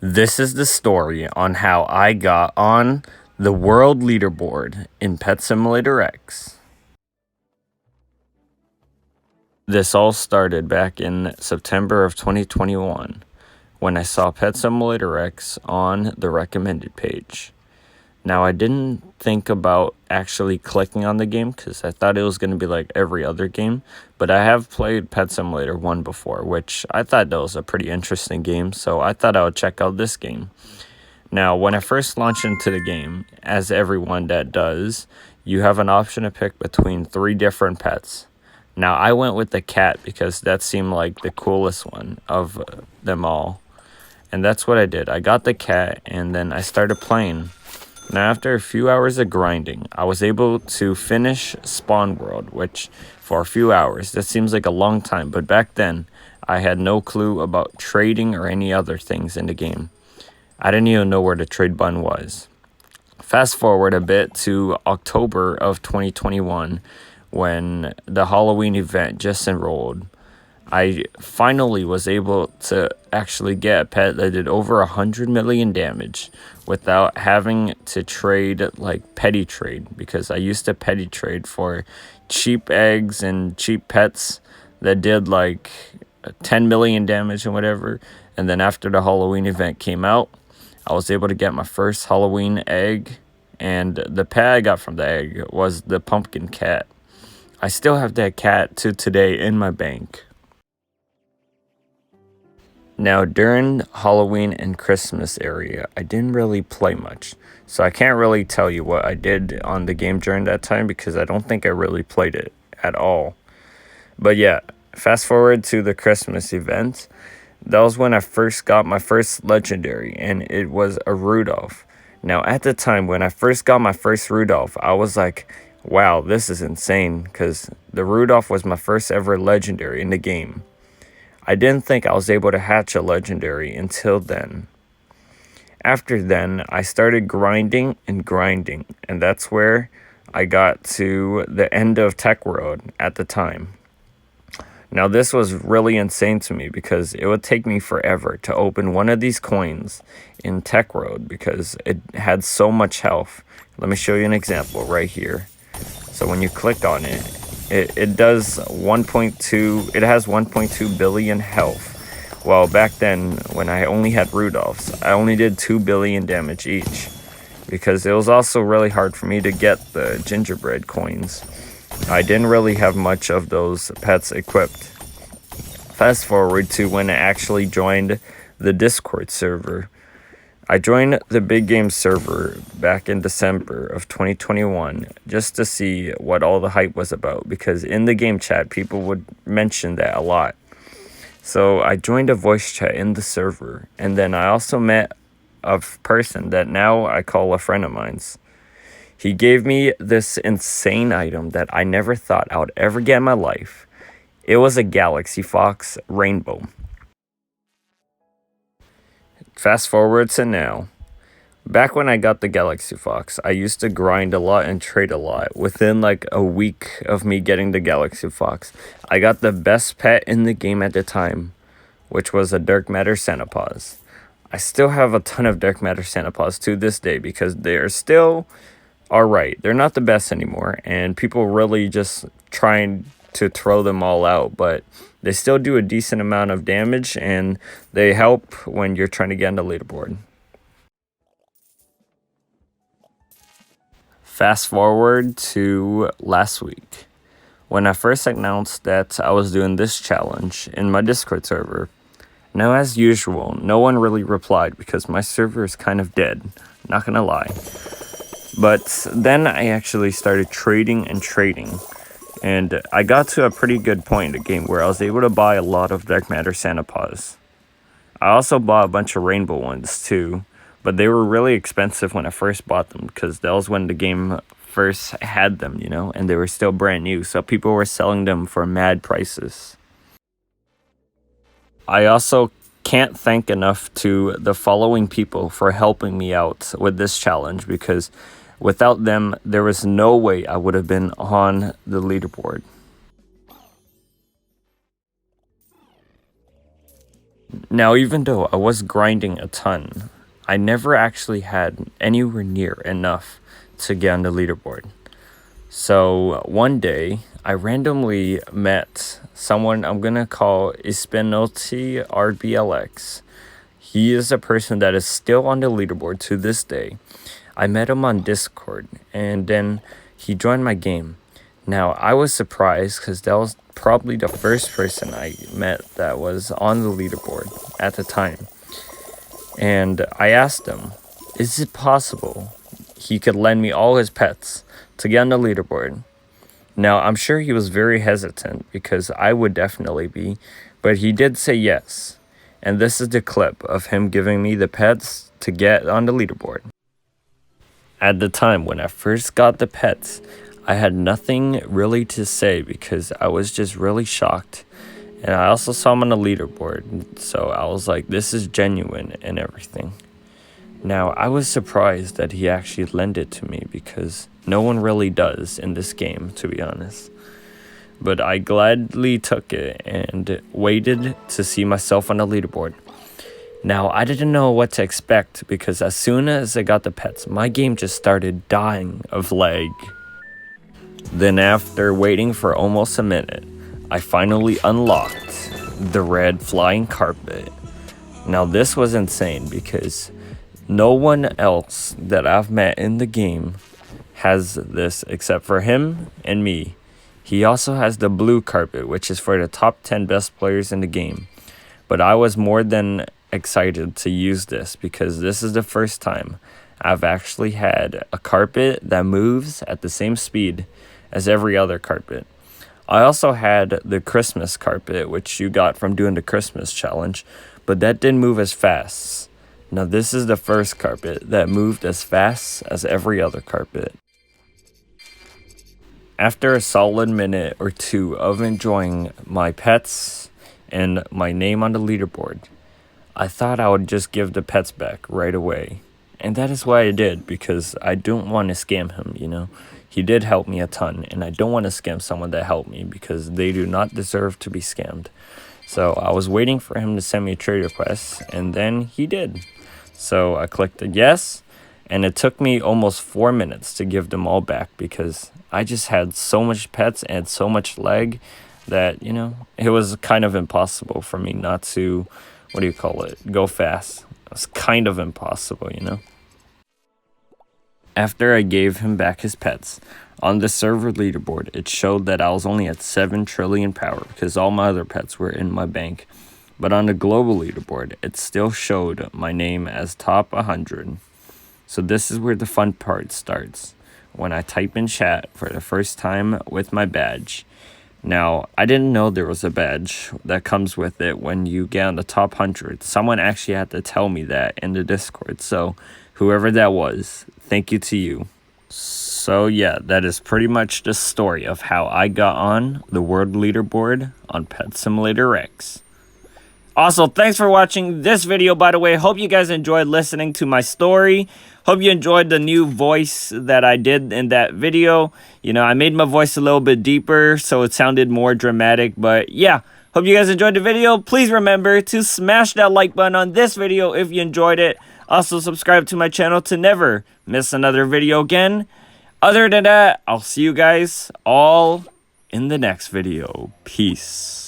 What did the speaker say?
This is the story on how I got on the world leaderboard in Pet Simulator X. This all started back in September of 2021 when I saw Pet Simulator X on the recommended page. Now, I didn't think about actually clicking on the game because I thought it was going to be like every other game, but I have played Pet Simulator 1 before, which I thought that was a pretty interesting game, so I thought I would check out this game. Now, when I first launched into the game, as everyone that does, you have an option to pick between 3 different pets. Now, I went with the cat because that seemed like the coolest one of them all. And that's what I did. I got the cat, and then I started playing. Now, after a few hours of grinding, I was able to finish Spawn World, which for a few hours, that seems like a long time, but back then, I had no clue about trading or any other things in the game. I didn't even know where the trade button was. Fast forward a bit to October of 2021, when the Halloween event just enrolled. I finally was able to actually get a pet that did over 100 million damage without having to trade like petty trade, because I used to petty trade for cheap eggs and cheap pets that did like 10 million damage and whatever. And then after the Halloween event came out, I was able to get my first Halloween egg, and the pet I got from the egg was the pumpkin cat. I still have that cat to today in my bank. Now, during Halloween and Christmas area, I didn't really play much, so I can't really tell you what I did on the game during that time because I don't think I really played it at all. But yeah, fast forward to the Christmas event. That was when I first got my first legendary, and it was a Rudolph. Now, at the time when I first got my first Rudolph, I was like, wow, this is insane, because the Rudolph was my first ever legendary in the game. I didn't think I was able to hatch a legendary until then. After then, I started grinding, and that's where I got to the end of Tech World at the time. Now, this was really insane to me because it would take me forever to open one of these coins in Tech World because it had so much health. Let me show you an example right here. So when you click on it, it does 1.2, it has 1.2 billion health. Well, back then, when I only had Rudolphs, I only did 2 billion damage each, because it was also really hard for me to get the gingerbread coins. I didn't really have much of those pets equipped. Fast forward to when I actually joined the Discord server. I joined the big game server back in December of 2021 just to see what all the hype was about, because in the game chat, people would mention that a lot. So I joined a voice chat in the server, and then I also met a person that now I call a friend of mine's. He gave me this insane item that I never thought I would ever get in my life. It was a Galaxy Fox Rainbow. Fast forward to now. Back when I got the Galaxy Fox, I used to grind a lot and trade a lot. Within like a week of me getting the Galaxy Fox, I got the best pet in the game at the time, which was a Dark Matter Santa Paws. I still have a ton of Dark Matter Santa Paws to this day because they're still alright. They're not the best anymore, and people really just trying to throw them all out, but they still do a decent amount of damage, and they help when you're trying to get on the leaderboard. Fast forward to last week, when I first announced that I was doing this challenge in my Discord server. Now, as usual, no one really replied because my server is kind of dead, not gonna lie. But then I actually started trading, and I got to a pretty good point in the game where I was able to buy a lot of Dark Matter Santa Paws. I also bought a bunch of rainbow ones too, but they were really expensive when I first bought them because that was when the game first had them, and they were still brand new, so people were selling them for mad prices. I also can't thank enough to the following people for helping me out with this challenge, because without them, there was no way I would have been on the leaderboard. Now, even though I was grinding a ton, I never actually had anywhere near enough to get on the leaderboard. So one day, I randomly met someone I'm gonna call Ispinoti RBLX. He is a person that is still on the leaderboard to this day. I met him on Discord, and then he joined my game. Now, I was surprised because that was probably the first person I met that was on the leaderboard at the time. And I asked him, is it possible he could lend me all his pets to get on the leaderboard? Now, I'm sure he was very hesitant because I would definitely be, but he did say yes. And this is the clip of him giving me the pets to get on the leaderboard. At the time when I first got the pets, I had nothing really to say because I was just really shocked. And I also saw him on the leaderboard, so I was like, this is genuine and everything. Now, I was surprised that he actually lent it to me because no one really does in this game, to be honest. But I gladly took it and waited to see myself on the leaderboard. Now, I didn't know what to expect because as soon as I got the pets, my game just started dying of lag. Then after waiting for almost a minute, I finally unlocked the red flying carpet. Now, this was insane because no one else that I've met in the game has this except for him and me. He also has the blue carpet, which is for the top 10 best players in the game. But I was more than excited to use this because this is the first time I've actually had a carpet that moves at the same speed as every other carpet. I also had the Christmas carpet, which you got from doing the Christmas challenge, but that didn't move as fast. Now this is the first carpet that moved as fast as every other carpet. After a solid minute or two of enjoying my pets and my name on the leaderboard, I thought I would just give the pets back right away. And that is why I did, because I don't want to scam him, you know. He did help me a ton, and I don't want to scam someone that helped me because they do not deserve to be scammed. So I was waiting for him to send me a trade request, and then he did. So I clicked a yes, and it took me almost 4 minutes to give them all back because I just had so much pets and so much lag that, you know, it was kind of impossible for me not to, go fast. It was kind of impossible, you know. After I gave him back his pets, on the server leaderboard, it showed that I was only at 7 trillion power because all my other pets were in my bank. But on the global leaderboard, it still showed my name as top 100. So this is where the fun part starts, when I type in chat for the first time with my badge. Now, I didn't know there was a badge that comes with it when you get on the top 100. Someone actually had to tell me that in the Discord, so whoever that was, thank you to you. So yeah, that is pretty much the story of how I got on the world leaderboard on Pet Simulator X. Also, thanks for watching this video, by the way. Hope you guys enjoyed listening to my story. Hope you enjoyed the new voice that I did in that video. You know, I made my voice a little bit deeper, so it sounded more dramatic. But yeah, hope you guys enjoyed the video. Please remember to smash that like button on this video if you enjoyed it. Also, subscribe to my channel to never miss another video again. Other than that, I'll see you guys all in the next video. Peace.